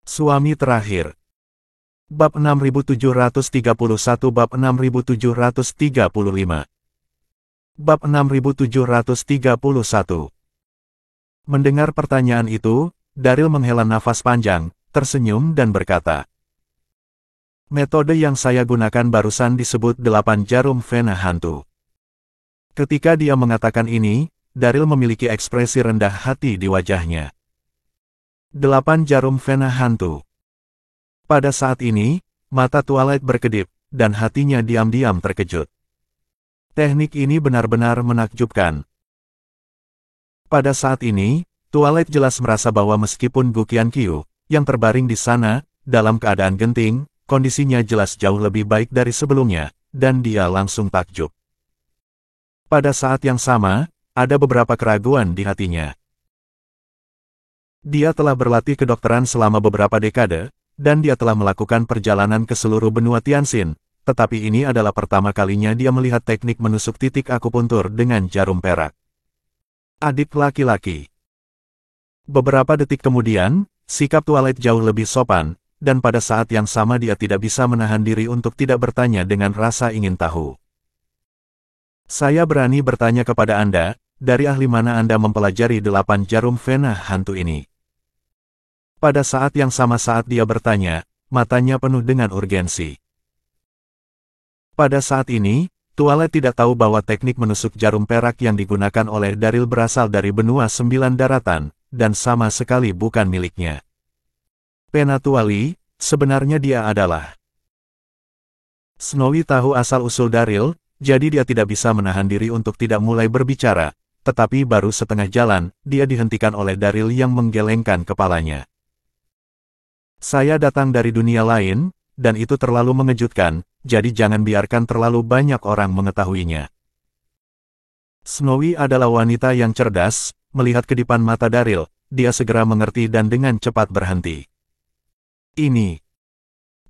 Suami terakhir. Bab 6731 Bab 6735 Bab 6731. Mendengar pertanyaan itu, Daryl menghela nafas panjang, tersenyum dan berkata, "Metode yang saya gunakan barusan disebut 8 jarum vena hantu." Ketika dia mengatakan ini, Daryl memiliki ekspresi rendah hati di wajahnya. 8 jarum vena hantu. Pada saat ini, mata Twilight berkedip, dan hatinya diam-diam terkejut. Teknik ini benar-benar menakjubkan. Pada saat ini, Twilight jelas merasa bahwa meskipun Gu Qianqiu, yang terbaring di sana, dalam keadaan genting, kondisinya jelas jauh lebih baik dari sebelumnya, dan dia langsung takjub. Pada saat yang sama, ada beberapa keraguan di hatinya. Dia telah berlatih kedokteran selama beberapa dekade, dan dia telah melakukan perjalanan ke seluruh benua Tianxin, tetapi ini adalah pertama kalinya dia melihat teknik menusuk titik akupuntur dengan jarum perak. Adik laki-laki. Beberapa detik kemudian, sikap Twilight jauh lebih sopan, dan pada saat yang sama dia tidak bisa menahan diri untuk tidak bertanya dengan rasa ingin tahu. "Saya berani bertanya kepada Anda, dari ahli mana Anda mempelajari 8 jarum vena hantu ini?" Pada saat yang sama saat dia bertanya, matanya penuh dengan urgensi. Pada saat ini, Twilight tidak tahu bahwa teknik menusuk jarum perak yang digunakan oleh Daryl berasal dari benua 9 daratan, dan sama sekali bukan miliknya. Penatuali, sebenarnya dia adalah. Snowy tahu asal-usul Daryl, jadi dia tidak bisa menahan diri untuk tidak mulai berbicara, tetapi baru setengah jalan, dia dihentikan oleh Daryl yang menggelengkan kepalanya. "Saya datang dari dunia lain, dan itu terlalu mengejutkan, jadi jangan biarkan terlalu banyak orang mengetahuinya." Snowy adalah wanita yang cerdas, melihat kedipan mata Daryl, dia segera mengerti dan dengan cepat berhenti. "Ini."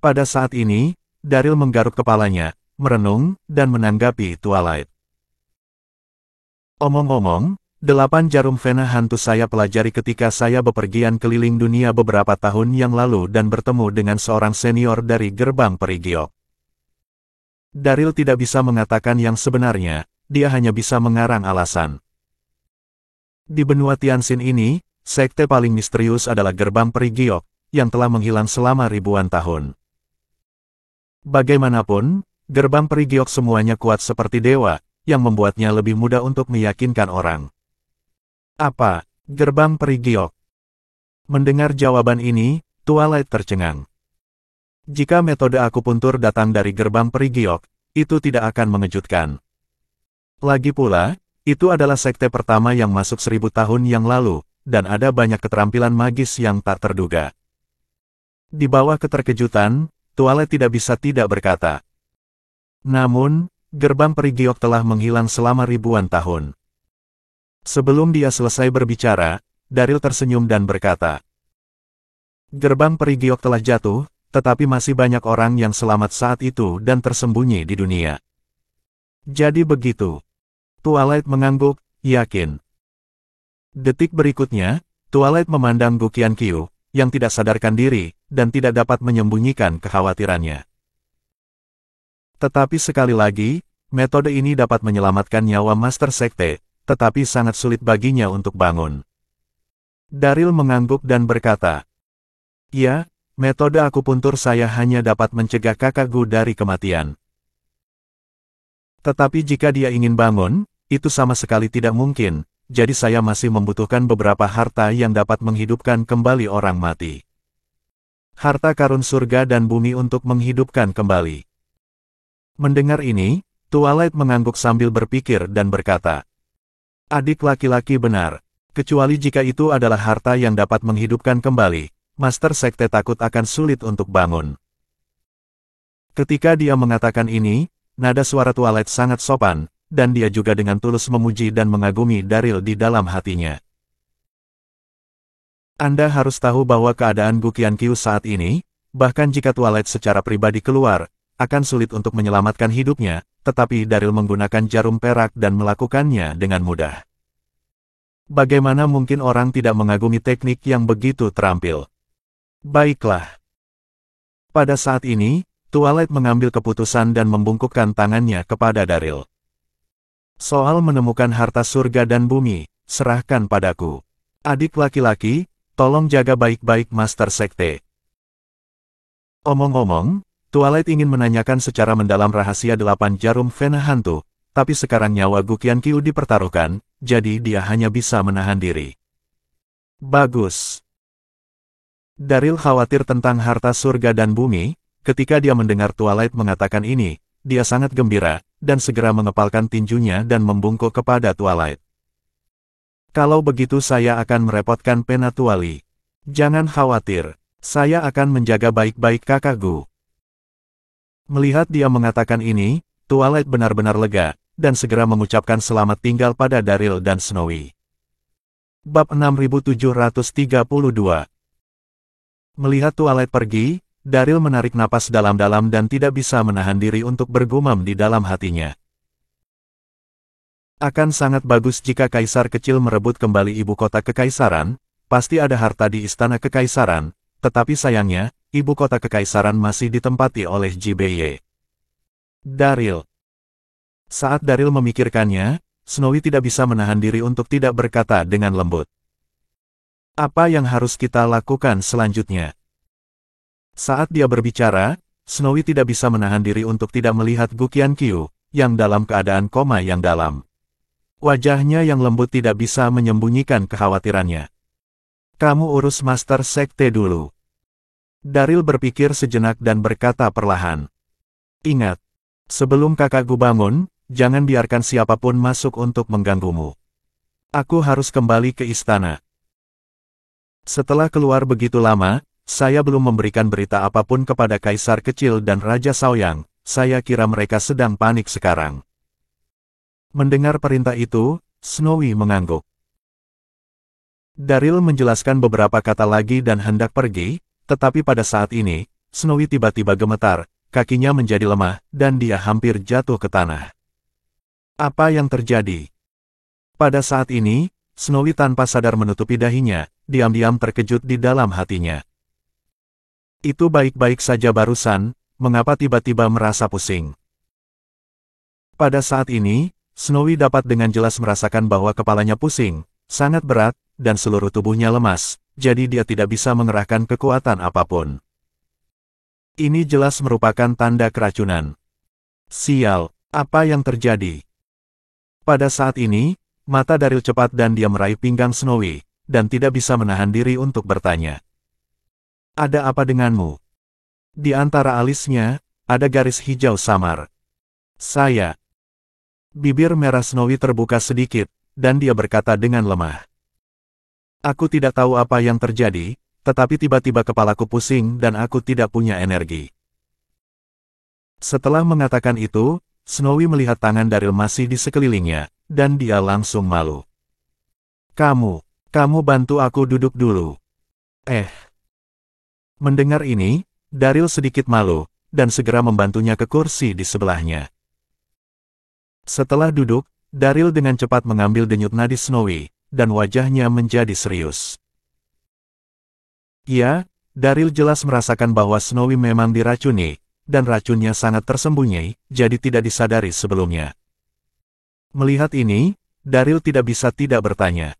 Pada saat ini, Daryl menggaruk kepalanya, merenung, dan menanggapi Twilight. "Omong-omong, 8 jarum vena hantu saya pelajari ketika saya bepergian keliling dunia beberapa tahun yang lalu dan bertemu dengan seorang senior dari gerbang peri giok." Daryl tidak bisa mengatakan yang sebenarnya, dia hanya bisa mengarang alasan. Di benua Tianxin ini, sekte paling misterius adalah gerbang peri giok, yang telah menghilang selama ribuan tahun. Bagaimanapun, gerbang peri giok semuanya kuat seperti dewa, yang membuatnya lebih mudah untuk meyakinkan orang. "Apa, gerbang peri giok?" Mendengar jawaban ini, Twilight tercengang. Jika metode akupuntur datang dari gerbang peri giok, itu tidak akan mengejutkan. Lagi pula, itu adalah sekte pertama yang masuk 1000 tahun yang lalu, dan ada banyak keterampilan magis yang tak terduga. Di bawah keterkejutan, Twilight tidak bisa tidak berkata. Namun, gerbang peri giok telah menghilang selama ribuan tahun. Sebelum dia selesai berbicara, Daryl tersenyum dan berkata, "Gerbang peri giok telah jatuh, tetapi masih banyak orang yang selamat saat itu dan tersembunyi di dunia." "Jadi begitu." Twilight mengangguk, yakin. Detik berikutnya, Twilight memandang Gu Qianqiu, yang tidak sadarkan diri, dan tidak dapat menyembunyikan kekhawatirannya. Tetapi sekali lagi, metode ini dapat menyelamatkan nyawa Master Sekte, tetapi sangat sulit baginya untuk bangun. Daryl mengangguk dan berkata, "Ya, metode akupuntur saya hanya dapat mencegah kakak Gu dari kematian. Tetapi jika dia ingin bangun, itu sama sekali tidak mungkin, jadi saya masih membutuhkan beberapa harta yang dapat menghidupkan kembali orang mati. Harta karun surga dan bumi untuk menghidupkan kembali." Mendengar ini, Twilight mengangguk sambil berpikir dan berkata, "Adik laki-laki benar, kecuali jika itu adalah harta yang dapat menghidupkan kembali, Master Sekte takut akan sulit untuk bangun." Ketika dia mengatakan ini, nada suara Twilight sangat sopan, dan dia juga dengan tulus memuji dan mengagumi Daryl di dalam hatinya. "Anda harus tahu bahwa keadaan Gu Qianqiu saat ini, bahkan jika Twilight secara pribadi keluar, akan sulit untuk menyelamatkan hidupnya, tetapi Daryl menggunakan jarum perak dan melakukannya dengan mudah. Bagaimana mungkin orang tidak mengagumi teknik yang begitu terampil?" Baiklah. Pada saat ini, Twilight mengambil keputusan dan membungkukkan tangannya kepada Daryl. Soal menemukan harta surga dan bumi, serahkan padaku. Adik laki-laki, tolong jaga baik-baik Master Sekte. Omong-omong, Twilight ingin menanyakan secara mendalam rahasia 8 jarum Vena hantu, tapi sekarang nyawa Gu Qianqiu dipertaruhkan, jadi dia hanya bisa menahan diri. Bagus. Daryl khawatir tentang harta surga dan bumi. Ketika dia mendengar Twilight mengatakan ini, dia sangat gembira, dan segera mengepalkan tinjunya dan membungkuk kepada Twilight. Kalau begitu saya akan merepotkan Penatuali. Jangan khawatir, saya akan menjaga baik-baik kakak Gu. Melihat dia mengatakan ini, Twilight benar-benar lega, dan segera mengucapkan selamat tinggal pada Daryl dan Snowy. Bab 6732. Melihat Twilight pergi, Daryl menarik napas dalam-dalam dan tidak bisa menahan diri untuk bergumam di dalam hatinya. Akan sangat bagus jika kaisar kecil merebut kembali ibu kota kekaisaran, pasti ada harta di istana kekaisaran, tetapi sayangnya, ibu kota kekaisaran masih ditempati oleh JBY. Daryl. Saat Daryl memikirkannya, Snowy tidak bisa menahan diri untuk tidak berkata dengan lembut. Apa yang harus kita lakukan selanjutnya? Saat dia berbicara, Snowy tidak bisa menahan diri untuk tidak melihat Gu Qianqiu, yang dalam keadaan koma yang dalam. Wajahnya yang lembut tidak bisa menyembunyikan kekhawatirannya. Kamu urus Master Sekte dulu. Daryl berpikir sejenak dan berkata perlahan. Ingat, sebelum kakak Gu bangun, jangan biarkan siapapun masuk untuk mengganggumu. Aku harus kembali ke istana. Setelah keluar begitu lama, saya belum memberikan berita apapun kepada Kaisar Kecil dan Raja Shaoyang, saya kira mereka sedang panik sekarang. Mendengar perintah itu, Snowy mengangguk. Daryl menjelaskan beberapa kata lagi dan hendak pergi, tetapi pada saat ini, Snowy tiba-tiba gemetar, kakinya menjadi lemah, dan dia hampir jatuh ke tanah. Apa yang terjadi? Pada saat ini, Snowy tanpa sadar menutupi dahinya, diam-diam terkejut di dalam hatinya. Itu baik-baik saja barusan, mengapa tiba-tiba merasa pusing? Pada saat ini, Snowy dapat dengan jelas merasakan bahwa kepalanya pusing, sangat berat, dan seluruh tubuhnya lemas, jadi dia tidak bisa mengerahkan kekuatan apapun. Ini jelas merupakan tanda keracunan. Sial, apa yang terjadi? Pada saat ini, mata Daryl cepat dan dia meraih pinggang Snowy, dan tidak bisa menahan diri untuk bertanya. Ada apa denganmu? Di antara alisnya, ada garis hijau samar. Saya. Bibir merah Snowy terbuka sedikit, dan dia berkata dengan lemah. Aku tidak tahu apa yang terjadi, tetapi tiba-tiba kepalaku pusing dan aku tidak punya energi. Setelah mengatakan itu, Snowy melihat tangan Daryl masih di sekelilingnya, dan dia langsung malu. Kamu bantu aku duduk dulu. Mendengar ini, Daryl sedikit malu, dan segera membantunya ke kursi di sebelahnya. Setelah duduk, Daryl dengan cepat mengambil denyut nadi Snowy, dan wajahnya menjadi serius. Ya, Daryl jelas merasakan bahwa Snowy memang diracuni, dan racunnya sangat tersembunyi, jadi tidak disadari sebelumnya. Melihat ini, Daryl tidak bisa tidak bertanya.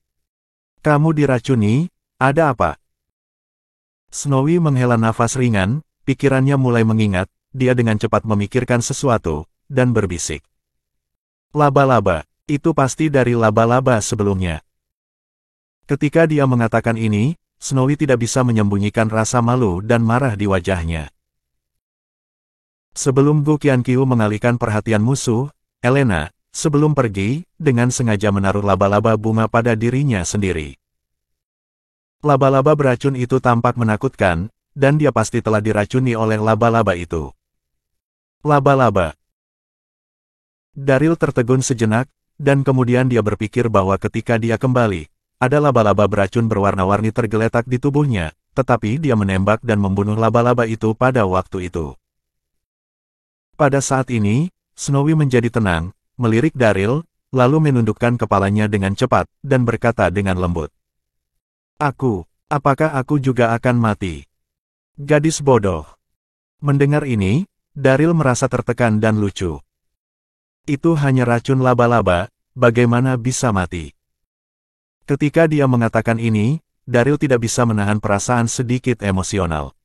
Kamu diracuni, ada apa? Snowy menghela nafas ringan, pikirannya mulai mengingat, dia dengan cepat memikirkan sesuatu, dan berbisik. Laba-laba, itu pasti dari laba-laba sebelumnya. Ketika dia mengatakan ini, Snowy tidak bisa menyembunyikan rasa malu dan marah di wajahnya. Sebelum Gu Qianqiu mengalihkan perhatian musuh, Elena, sebelum pergi, dengan sengaja menaruh laba-laba bunga pada dirinya sendiri. Laba-laba beracun itu tampak menakutkan, dan dia pasti telah diracuni oleh laba-laba itu. Laba-laba. Daryl tertegun sejenak, dan kemudian dia berpikir bahwa ketika dia kembali, ada laba-laba beracun berwarna-warni tergeletak di tubuhnya, tetapi dia menembak dan membunuh laba-laba itu pada waktu itu. Pada saat ini, Snowy menjadi tenang, melirik Daryl, lalu menundukkan kepalanya dengan cepat, dan berkata dengan lembut. Apakah aku juga akan mati? Gadis bodoh. Mendengar ini, Daryl merasa tertekan dan lucu. Itu hanya racun laba-laba, bagaimana bisa mati? Ketika dia mengatakan ini, Daryl tidak bisa menahan perasaan sedikit emosional.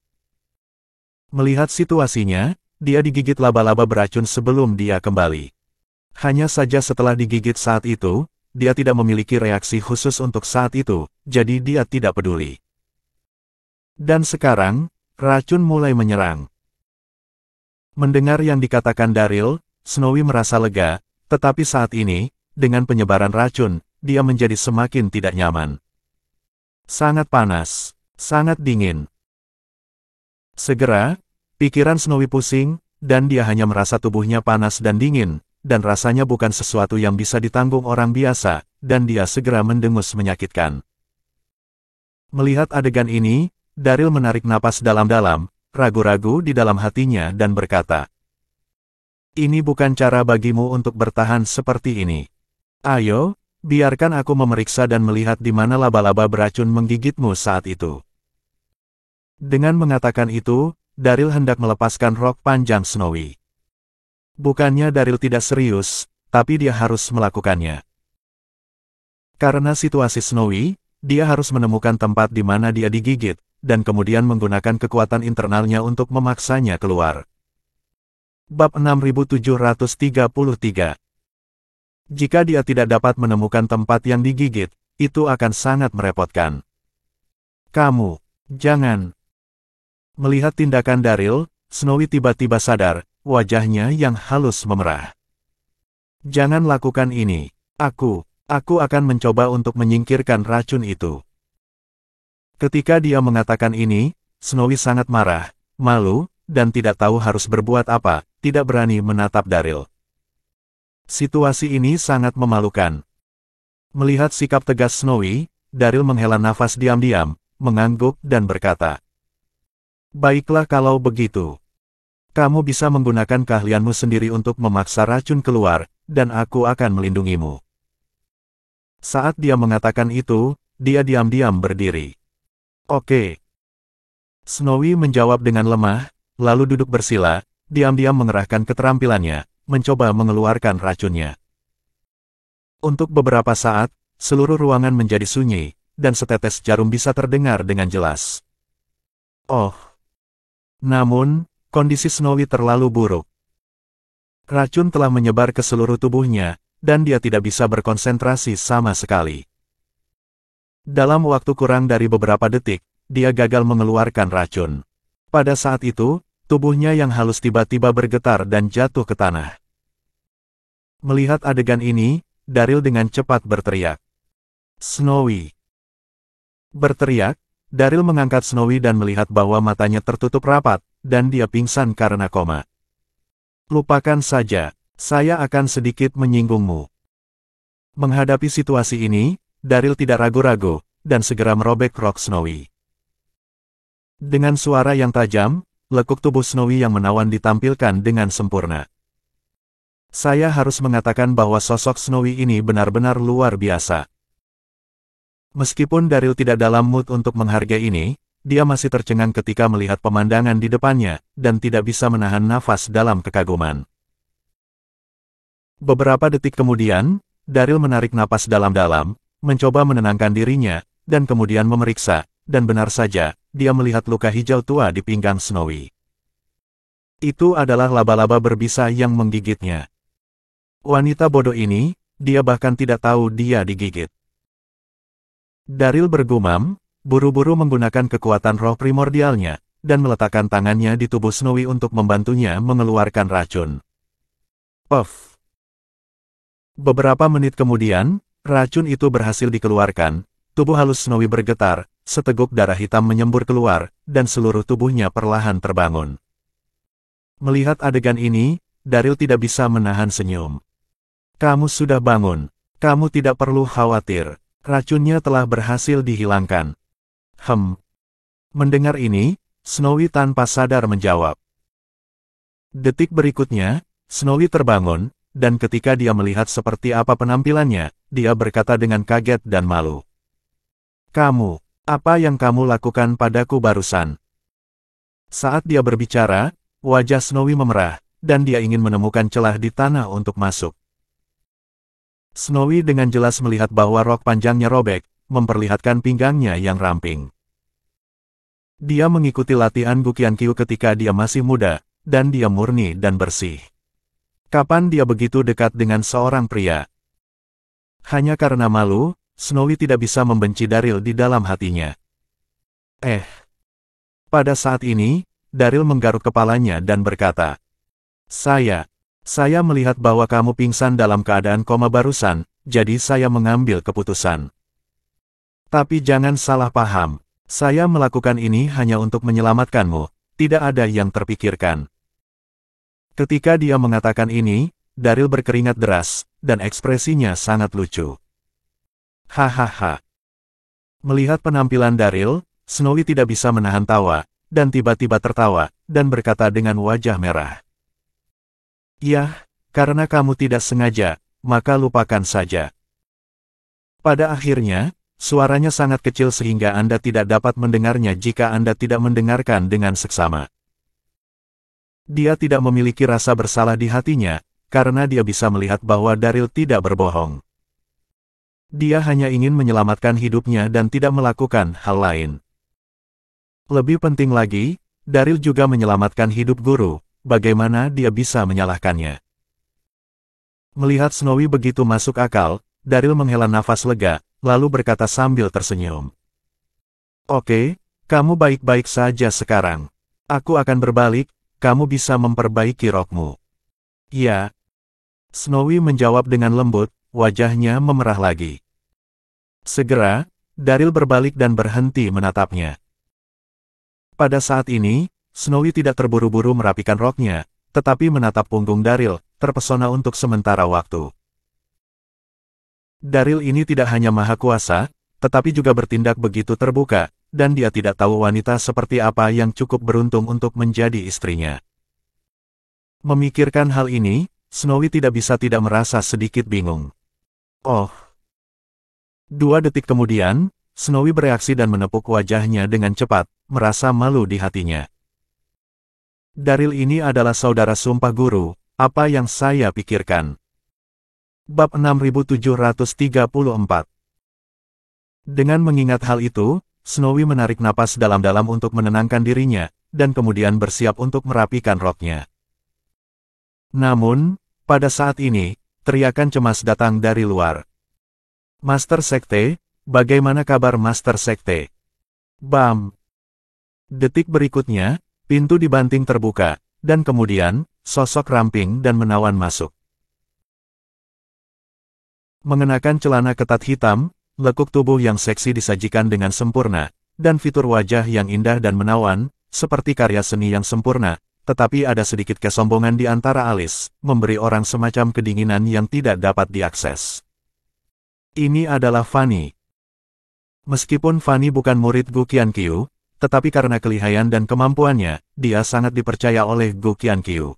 Melihat situasinya, dia digigit laba-laba beracun sebelum dia kembali. Hanya saja setelah digigit saat itu, dia tidak memiliki reaksi khusus untuk saat itu, jadi dia tidak peduli. Dan sekarang, racun mulai menyerang. Mendengar yang dikatakan Daryl, Snowy merasa lega, tetapi saat ini, dengan penyebaran racun, dia menjadi semakin tidak nyaman. Sangat panas, sangat dingin. Segera, pikiran Snowy pusing, dan dia hanya merasa tubuhnya panas dan dingin, dan rasanya bukan sesuatu yang bisa ditanggung orang biasa, dan dia segera mendengus menyakitkan. Melihat adegan ini, Daryl menarik napas dalam-dalam, ragu-ragu di dalam hatinya dan berkata, "Ini bukan cara bagimu untuk bertahan seperti ini. Ayo, biarkan aku memeriksa dan melihat di mana laba-laba beracun menggigitmu saat itu." Dengan mengatakan itu, Daryl hendak melepaskan rok panjang Snowy. Bukannya Daryl tidak serius, tapi dia harus melakukannya. Karena situasi Snowy, dia harus menemukan tempat di mana dia digigit, dan kemudian menggunakan kekuatan internalnya untuk memaksanya keluar. Bab 6733. Jika dia tidak dapat menemukan tempat yang digigit, itu akan sangat merepotkan. "Kamu, jangan." Melihat tindakan Daryl, Snowy tiba-tiba sadar, wajahnya yang halus memerah. "Jangan lakukan ini. Aku akan mencoba untuk menyingkirkan racun itu." Ketika dia mengatakan ini, Snowy sangat marah, malu, dan tidak tahu harus berbuat apa, tidak berani menatap Daryl. Situasi ini sangat memalukan. Melihat sikap tegas Snowy, Daryl menghela nafas diam-diam, mengangguk dan berkata, "Baiklah kalau begitu. Kamu bisa menggunakan keahlianmu sendiri untuk memaksa racun keluar, dan aku akan melindungimu." Saat dia mengatakan itu, dia diam-diam berdiri. "Oke." Snowy menjawab dengan lemah, lalu duduk bersila, diam-diam mengerahkan keterampilannya, mencoba mengeluarkan racunnya. Untuk beberapa saat, seluruh ruangan menjadi sunyi, dan setetes jarum bisa terdengar dengan jelas. Oh! Namun, kondisi Snowy terlalu buruk. Racun telah menyebar ke seluruh tubuhnya, dan dia tidak bisa berkonsentrasi sama sekali. Dalam waktu kurang dari beberapa detik, dia gagal mengeluarkan racun. Pada saat itu, tubuhnya yang halus tiba-tiba bergetar dan jatuh ke tanah. Melihat adegan ini, Daryl dengan cepat berteriak, "Snowy!" Berteriak, Daryl mengangkat Snowy dan melihat bahwa matanya tertutup rapat, dan dia pingsan karena koma. "Lupakan saja, saya akan sedikit menyinggungmu." Menghadapi situasi ini, Daryl tidak ragu-ragu, dan segera merobek rok Snowy. Dengan suara yang tajam, lekuk tubuh Snowy yang menawan ditampilkan dengan sempurna. Saya harus mengatakan bahwa sosok Snowy ini benar-benar luar biasa. Meskipun Daryl tidak dalam mood untuk menghargai ini, dia masih tercengang ketika melihat pemandangan di depannya, dan tidak bisa menahan nafas dalam kekaguman. Beberapa detik kemudian, Daryl menarik napas dalam-dalam, mencoba menenangkan dirinya, dan kemudian memeriksa, dan benar saja, dia melihat luka hijau tua di pinggang Snowy. Itu adalah laba-laba berbisa yang menggigitnya. Wanita bodoh ini, dia bahkan tidak tahu dia digigit. Daryl bergumam, buru-buru menggunakan kekuatan roh primordialnya, dan meletakkan tangannya di tubuh Snowy untuk membantunya mengeluarkan racun. Puff! Beberapa menit kemudian, racun itu berhasil dikeluarkan, tubuh halus Snowy bergetar, seteguk darah hitam menyembur keluar, dan seluruh tubuhnya perlahan terbangun. Melihat adegan ini, Daryl tidak bisa menahan senyum. "Kamu sudah bangun. Kamu tidak perlu khawatir. Racunnya telah berhasil dihilangkan." Mendengar ini, Snowy tanpa sadar menjawab. Detik berikutnya, Snowy terbangun, dan ketika dia melihat seperti apa penampilannya, dia berkata dengan kaget dan malu. "Kamu, apa yang kamu lakukan padaku barusan?" Saat dia berbicara, wajah Snowy memerah, dan dia ingin menemukan celah di tanah untuk masuk. Snowy dengan jelas melihat bahwa rok panjangnya robek, memperlihatkan pinggangnya yang ramping. Dia mengikuti latihan Gukyeonkyu ketika dia masih muda, dan dia murni dan bersih. Kapan dia begitu dekat dengan seorang pria? Hanya karena malu, Snowy tidak bisa membenci Daryl di dalam hatinya. Pada saat ini, Daryl menggaruk kepalanya dan berkata, Saya melihat bahwa kamu pingsan dalam keadaan koma barusan, jadi saya mengambil keputusan. Tapi jangan salah paham, saya melakukan ini hanya untuk menyelamatkanmu, tidak ada yang terpikirkan. Ketika dia mengatakan ini, Daryl berkeringat deras, dan ekspresinya sangat lucu. Hahaha. Melihat penampilan Daryl, Snowy tidak bisa menahan tawa, dan tiba-tiba tertawa, dan berkata dengan wajah merah. Yah, karena kamu tidak sengaja, maka lupakan saja. Pada akhirnya, suaranya sangat kecil sehingga Anda tidak dapat mendengarnya jika Anda tidak mendengarkan dengan seksama. Dia tidak memiliki rasa bersalah di hatinya, karena dia bisa melihat bahwa Daryl tidak berbohong. Dia hanya ingin menyelamatkan hidupnya dan tidak melakukan hal lain. Lebih penting lagi, Daryl juga menyelamatkan hidup guru. Bagaimana dia bisa menyalahkannya? Melihat Snowy begitu masuk akal, Daryl menghela nafas lega, lalu berkata sambil tersenyum. Oke, kamu baik-baik saja sekarang. Aku akan berbalik, kamu bisa memperbaiki rokmu. Ya. Snowy menjawab dengan lembut, wajahnya memerah lagi. Segera, Daryl berbalik dan berhenti menatapnya. Pada saat ini, Snowy tidak terburu-buru merapikan roknya, tetapi menatap punggung Daryl, terpesona untuk sementara waktu. Daryl ini tidak hanya maha kuasa, tetapi juga bertindak begitu terbuka, dan dia tidak tahu wanita seperti apa yang cukup beruntung untuk menjadi istrinya. Memikirkan hal ini, Snowy tidak bisa tidak merasa sedikit bingung. Oh. 2 detik kemudian, Snowy bereaksi dan menepuk wajahnya dengan cepat, merasa malu di hatinya. Daryl ini adalah saudara sumpah guru, apa yang saya pikirkan. Bab 6734. Dengan mengingat hal itu, Snowy menarik napas dalam-dalam untuk menenangkan dirinya, dan kemudian bersiap untuk merapikan roknya. Namun, pada saat ini, teriakan cemas datang dari luar. Master Sekte, bagaimana kabar Master Sekte? Bam! Detik berikutnya, pintu dibanting terbuka, dan kemudian, sosok ramping dan menawan masuk. Mengenakan celana ketat hitam, lekuk tubuh yang seksi disajikan dengan sempurna, dan fitur wajah yang indah dan menawan, seperti karya seni yang sempurna, tetapi ada sedikit kesombongan di antara alis, memberi orang semacam kedinginan yang tidak dapat diakses. Ini adalah Fanny. Meskipun Fanny bukan murid Gukyeonkyu, tetapi karena kelihayan dan kemampuannya, dia sangat dipercaya oleh Gukyeonkyu.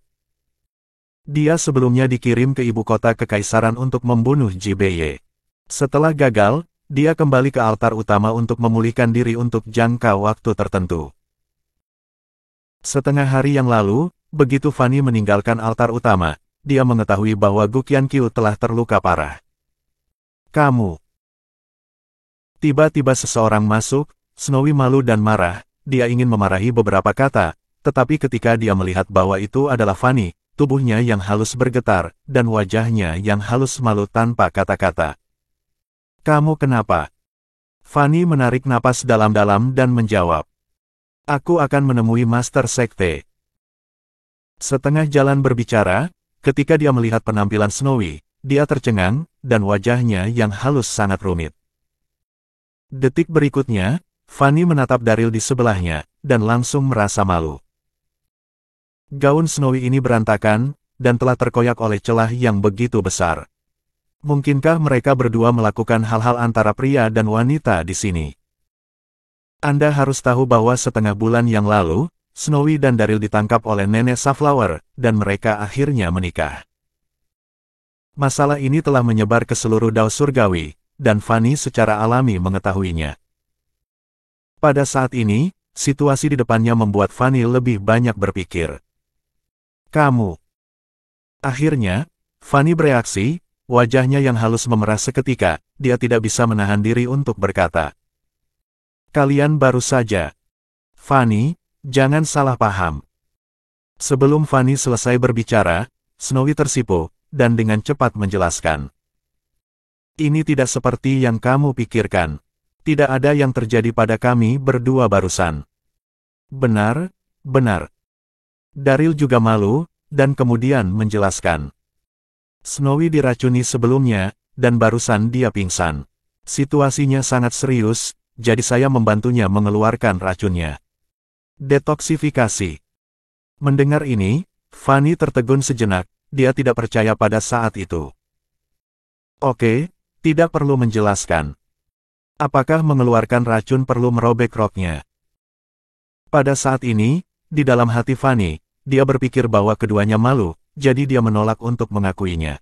Dia sebelumnya dikirim ke ibu kota kekaisaran untuk membunuh Jibeye. Setelah gagal, dia kembali ke altar utama untuk memulihkan diri untuk jangka waktu tertentu. Setengah hari yang lalu, begitu Fanny meninggalkan altar utama, dia mengetahui bahwa Gukyeonkyu telah terluka parah. Kamu. Tiba-tiba seseorang masuk, Snowy malu dan marah, dia ingin memarahi beberapa kata, tetapi ketika dia melihat bahwa itu adalah Fanny, tubuhnya yang halus bergetar, dan wajahnya yang halus malu tanpa kata-kata. Kamu kenapa? Fanny menarik napas dalam-dalam dan menjawab. Aku akan menemui Master Sekte. Setengah jalan berbicara, ketika dia melihat penampilan Snowy, dia tercengang, dan wajahnya yang halus sangat rumit. Detik berikutnya, Fanny menatap Daryl di sebelahnya, dan langsung merasa malu. Gaun Snowy ini berantakan, dan telah terkoyak oleh celah yang begitu besar. Mungkinkah mereka berdua melakukan hal-hal antara pria dan wanita di sini? Anda harus tahu bahwa setengah bulan yang lalu, Snowy dan Daryl ditangkap oleh Nenek Safflower, dan mereka akhirnya menikah. Masalah ini telah menyebar ke seluruh Dao Surgawi, dan Fanny secara alami mengetahuinya. Pada saat ini, situasi di depannya membuat Fanny lebih banyak berpikir. Kamu. Akhirnya, Fanny bereaksi, wajahnya yang halus memerah seketika, dia tidak bisa menahan diri untuk berkata. Kalian baru saja. Fanny, jangan salah paham. Sebelum Fanny selesai berbicara, Snowy tersipu, dan dengan cepat menjelaskan. Ini tidak seperti yang kamu pikirkan. Tidak ada yang terjadi pada kami berdua barusan. Benar, benar. Daryl juga malu, dan kemudian menjelaskan. Snowy diracuni sebelumnya, dan barusan dia pingsan. Situasinya sangat serius, jadi saya membantunya mengeluarkan racunnya. Detoksifikasi. Mendengar ini, Fanny tertegun sejenak, dia tidak percaya pada saat itu. Oke, tidak perlu menjelaskan. Apakah mengeluarkan racun perlu merobek roknya? Pada saat ini, di dalam hati Fanny, dia berpikir bahwa keduanya malu, jadi dia menolak untuk mengakuinya.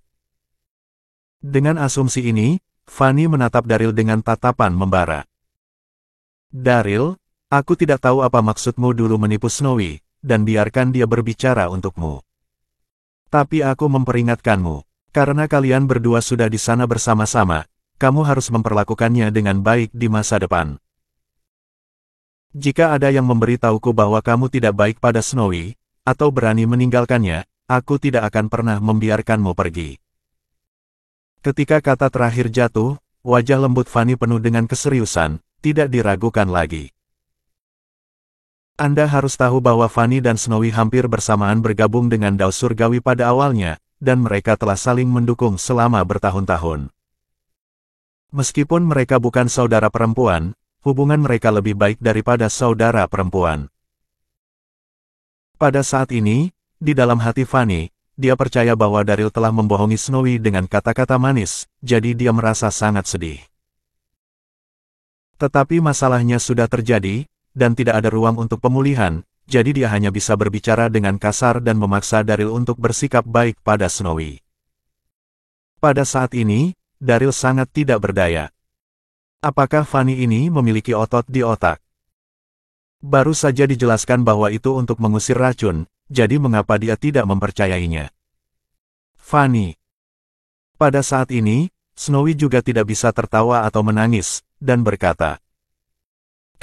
Dengan asumsi ini, Fanny menatap Daryl dengan tatapan membara. Daryl, aku tidak tahu apa maksudmu dulu menipu Snowy, dan biarkan dia berbicara untukmu. Tapi aku memperingatkanmu. Karena kalian berdua sudah di sana bersama-sama, kamu harus memperlakukannya dengan baik di masa depan. Jika ada yang memberitahuku bahwa kamu tidak baik pada Snowy, atau berani meninggalkannya, aku tidak akan pernah membiarkanmu pergi. Ketika kata terakhir jatuh, wajah lembut Fanny penuh dengan keseriusan, tidak diragukan lagi. Anda harus tahu bahwa Fanny dan Snowy hampir bersamaan bergabung dengan Dao Surgawi pada awalnya, dan mereka telah saling mendukung selama bertahun-tahun. Meskipun mereka bukan saudara perempuan, hubungan mereka lebih baik daripada saudara perempuan. Pada saat ini, di dalam hati Fanny, dia percaya bahwa Daryl telah membohongi Snowy dengan kata-kata manis, jadi dia merasa sangat sedih. Tetapi masalahnya sudah terjadi, dan tidak ada ruang untuk pemulihan, jadi dia hanya bisa berbicara dengan kasar dan memaksa Daryl untuk bersikap baik pada Snowy. Pada saat ini, Daryl sangat tidak berdaya. Apakah Fanny ini memiliki otot di otak? Baru saja dijelaskan bahwa itu untuk mengusir racun, jadi mengapa dia tidak mempercayainya? Fanny. Pada saat ini, Snowy juga tidak bisa tertawa atau menangis, dan berkata,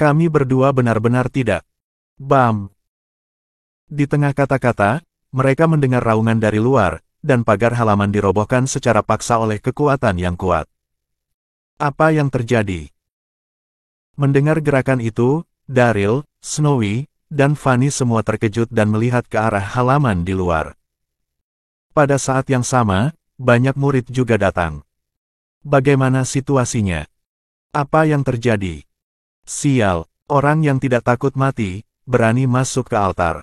kami berdua benar-benar tidak. Bam! Di tengah kata-kata, mereka mendengar raungan dari luar, dan pagar halaman dirobohkan secara paksa oleh kekuatan yang kuat. Apa yang terjadi? Mendengar gerakan itu, Daryl, Snowy, dan Fanny semua terkejut dan melihat ke arah halaman di luar. Pada saat yang sama, banyak murid juga datang. Bagaimana situasinya? Apa yang terjadi? Sial, orang yang tidak takut mati, berani masuk ke altar.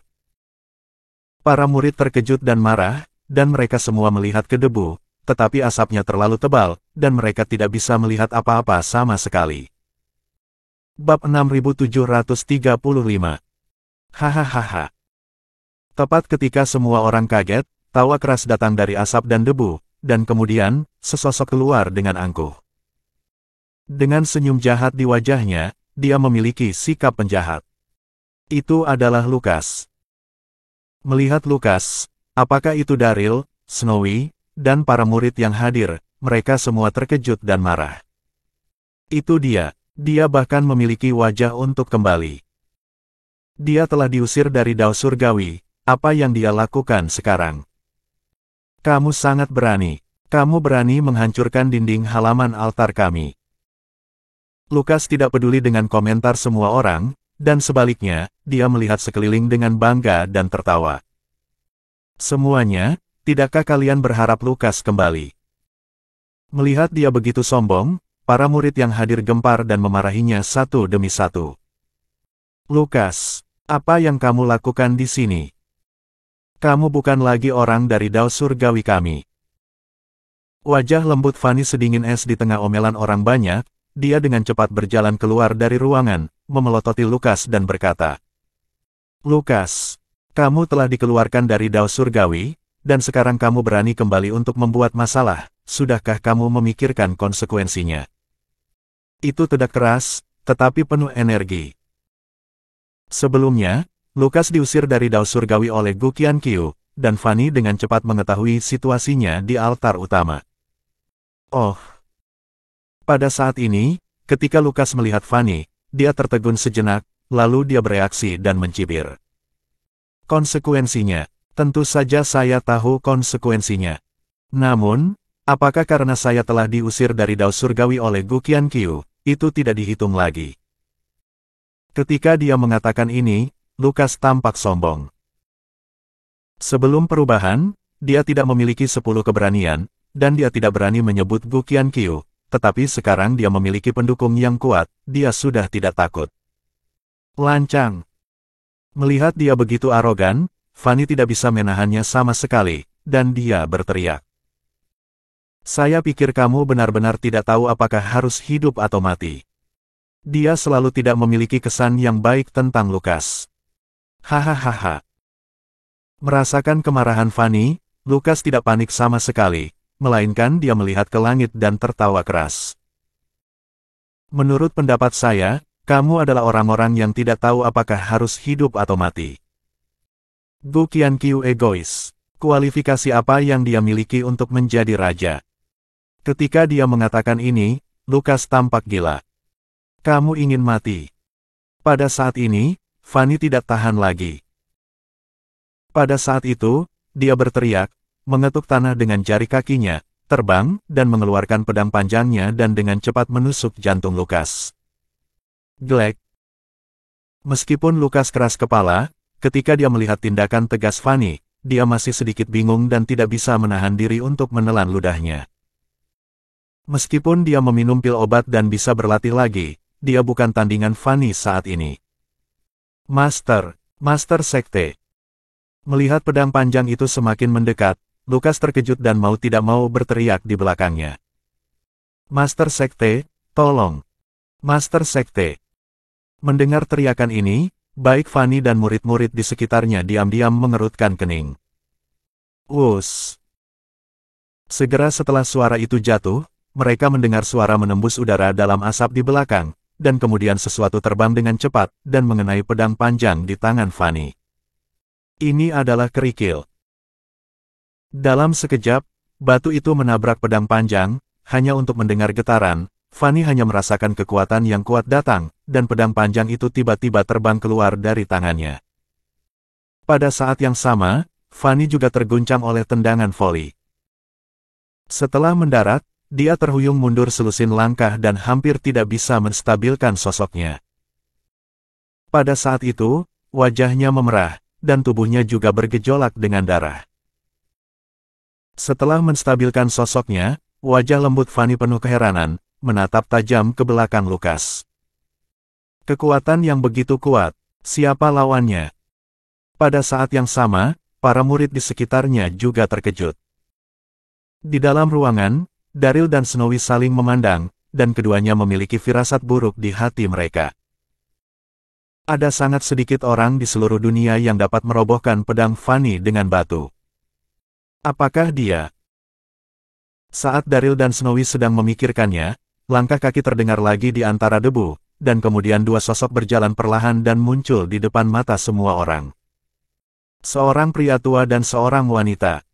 Para murid terkejut dan marah, dan mereka semua melihat ke debu, tetapi asapnya terlalu tebal, dan mereka tidak bisa melihat apa-apa sama sekali. Bab 6735. Hahaha. Tepat ketika semua orang kaget, tawa keras datang dari asap dan debu, dan kemudian, sesosok keluar dengan angkuh. Dengan senyum jahat di wajahnya, dia memiliki sikap penjahat. Itu adalah Lukas. Melihat Lukas, apakah itu Daryl, Snowy, dan para murid yang hadir, mereka semua terkejut dan marah. Itu dia bahkan memiliki wajah untuk kembali. Dia telah diusir dari Dao Surgawi, apa yang dia lakukan sekarang? Kamu sangat berani. Kamu berani menghancurkan dinding halaman altar kami. Lukas tidak peduli dengan komentar semua orang, dan sebaliknya, dia melihat sekeliling dengan bangga dan tertawa. Semuanya, tidakkah kalian berharap Lukas kembali? Melihat dia begitu sombong, para murid yang hadir gempar dan memarahinya satu demi satu. Lukas, apa yang kamu lakukan di sini? Kamu bukan lagi orang dari Dao Surgawi kami. Wajah lembut Fanny sedingin es di tengah omelan orang banyak, dia dengan cepat berjalan keluar dari ruangan, memelototi Lukas dan berkata, Lukas, kamu telah dikeluarkan dari Dao Surgawi, dan sekarang kamu berani kembali untuk membuat masalah, sudahkah kamu memikirkan konsekuensinya? Itu tidak keras, tetapi penuh energi. Sebelumnya, Lukas diusir dari Dao Surgawi oleh Gu Qianqiu, dan Fanny dengan cepat mengetahui situasinya di altar utama. Oh! Pada saat ini, ketika Lukas melihat Fanny, dia tertegun sejenak, lalu dia bereaksi dan mencibir. Konsekuensinya, tentu saja saya tahu konsekuensinya. Namun, apakah karena saya telah diusir dari Dao Surgawi oleh Gu Qianqiu, itu tidak dihitung lagi. Ketika dia mengatakan ini, Lukas tampak sombong. Sebelum perubahan, dia tidak memiliki 10 keberanian, dan dia tidak berani menyebut Gu Qianqiu, tetapi sekarang dia memiliki pendukung yang kuat, dia sudah tidak takut. Lancang. Melihat dia begitu arogan, Fanny tidak bisa menahannya sama sekali, dan dia berteriak. Saya pikir kamu benar-benar tidak tahu apakah harus hidup atau mati. Dia selalu tidak memiliki kesan yang baik tentang Lukas. Hahaha. Merasakan kemarahan Fanny, Lukas tidak panik sama sekali, melainkan dia melihat ke langit dan tertawa keras. Menurut pendapat saya, kamu adalah orang-orang yang tidak tahu apakah harus hidup atau mati. Gu Qianqiu egois. Kualifikasi apa yang dia miliki untuk menjadi raja? Ketika dia mengatakan ini, Lukas tampak gila. Kamu ingin mati. Pada saat ini, Fanny tidak tahan lagi. Pada saat itu, dia berteriak, mengetuk tanah dengan jari kakinya, terbang, dan mengeluarkan pedang panjangnya dan dengan cepat menusuk jantung Lukas. Glek. Meskipun Lukas keras kepala, ketika dia melihat tindakan tegas Fanny, dia masih sedikit bingung dan tidak bisa menahan diri untuk menelan ludahnya. Meskipun dia meminum pil obat dan bisa berlatih lagi, dia bukan tandingan Fanny saat ini. Master Sekte. Melihat pedang panjang itu semakin mendekat, Lukas terkejut dan mau tidak mau berteriak di belakangnya. Master Sekte, tolong! Master Sekte! Mendengar teriakan ini, baik Fanny dan murid-murid di sekitarnya diam-diam mengerutkan kening. Wus! Segera setelah suara itu jatuh, mereka mendengar suara menembus udara dalam asap di belakang, dan kemudian sesuatu terbang dengan cepat dan mengenai pedang panjang di tangan Fanny. Ini adalah kerikil. Dalam sekejap, batu itu menabrak pedang panjang, hanya untuk mendengar getaran. Fanny hanya merasakan kekuatan yang kuat datang, dan pedang panjang itu tiba-tiba terbang keluar dari tangannya. Pada saat yang sama, Fanny juga terguncang oleh tendangan voli. Setelah mendarat, dia terhuyung mundur selusin langkah dan hampir tidak bisa menstabilkan sosoknya. Pada saat itu, wajahnya memerah, dan tubuhnya juga bergejolak dengan darah. Setelah menstabilkan sosoknya, wajah lembut Fanny penuh keheranan, menatap tajam ke belakang Lukas. Kekuatan yang begitu kuat, siapa lawannya? Pada saat yang sama, para murid di sekitarnya juga terkejut. Di dalam ruangan, Daryl dan Snowy saling memandang, dan keduanya memiliki firasat buruk di hati mereka. Ada sangat sedikit orang di seluruh dunia yang dapat merobohkan pedang Fanny dengan batu. Apakah dia? Saat Daryl dan Snowy sedang memikirkannya, langkah kaki terdengar lagi di antara debu, dan kemudian dua sosok berjalan perlahan dan muncul di depan mata semua orang. Seorang pria tua dan seorang wanita.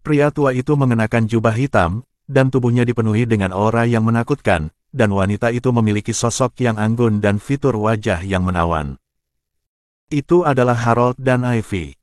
Pria tua itu mengenakan jubah hitam, dan tubuhnya dipenuhi dengan aura yang menakutkan, dan wanita itu memiliki sosok yang anggun dan fitur wajah yang menawan. Itu adalah Harold dan Ivy.